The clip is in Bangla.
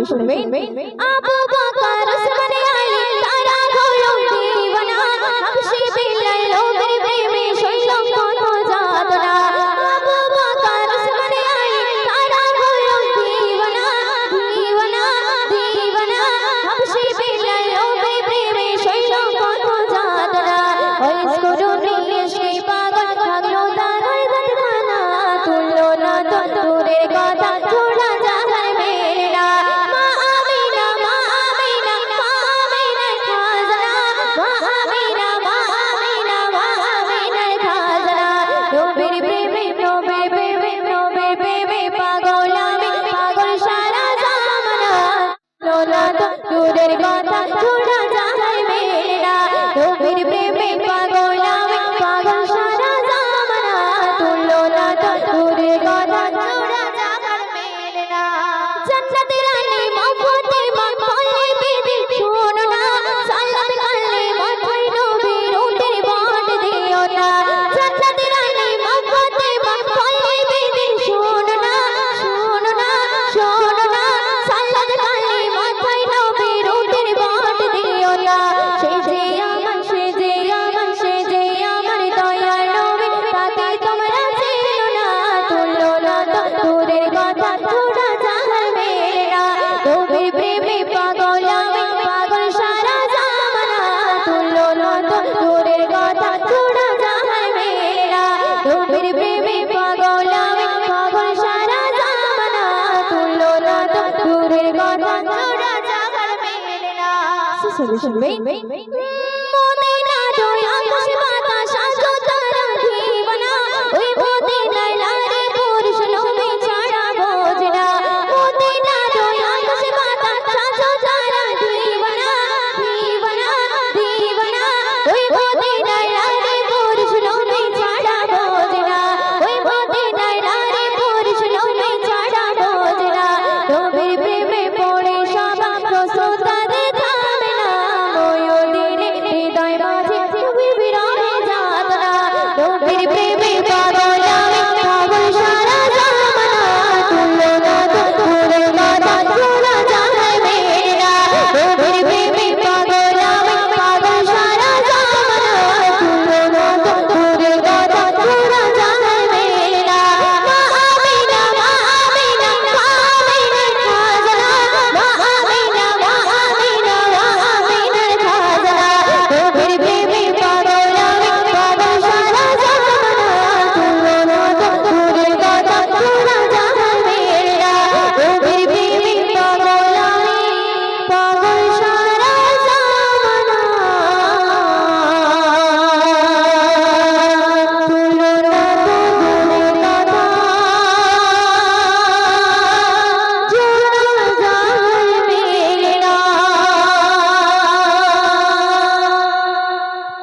শুনবেন আবু বকর ওসমান আলী তারা হলো দিওয়ানা হাবশী বিলাল লোকের প্রেমে শৈল কত যাতনা আবু বকর ওসমান আলী তারা হলো দিওয়ানা দিওয়ানা দিওয়ানা হাবশী বিলাল লোকের প্রেমে শৈল কত যাতনা ওই স্কুরুনি এসে পাগল থাকলো তার গদখানা তুললো না তো দূরের কথা ছোড়া জাহার মেলা মা আমিনা মা আমিনা মা আমিনা খাজনা মা আমিনা মা আমিনা মা আমিনা খাজনা নবীর প্রেমে নবীর প্রেমে নবীর প্রেমে পাগল আমি পাগল সারা জামানা লোলা তো দূরের কথা ছোড়া জাহার মেলা নবীর প্রেমে পাগল আমি পাগল সারা জামানা তুললো না তো দূরের কথা ছোড়া জাহার মেলা জান্নাতের রানী মা ফাতেমা বলে বিধি শোনো না সালাত করলে মাথায় নবীর উটের বাট দিও না জান্নাতের রানী মা ফাতেমা বলে বিধি শোনো না শোনো না শোনো না সালাত করলে মাথায় নবীর উটের বাট দিও না সে যে আমার সে যে আমার সে যে আমার দয়ার নবী তাকে তোমরা চেনো না তুললো না তো দূরের কথা ছোড়া জাহার মেলা নবীর প্রেমে পাগল আমি পাগল সারা জামানা তুললো না তো দূরের কথা ছোড়া জাহার মেলা নবীর প্রেমে পাগল আমি পাগল সারা জামানা তুললো না তো দূরের কথা ছোড়া জাহার মেলা শুনবেন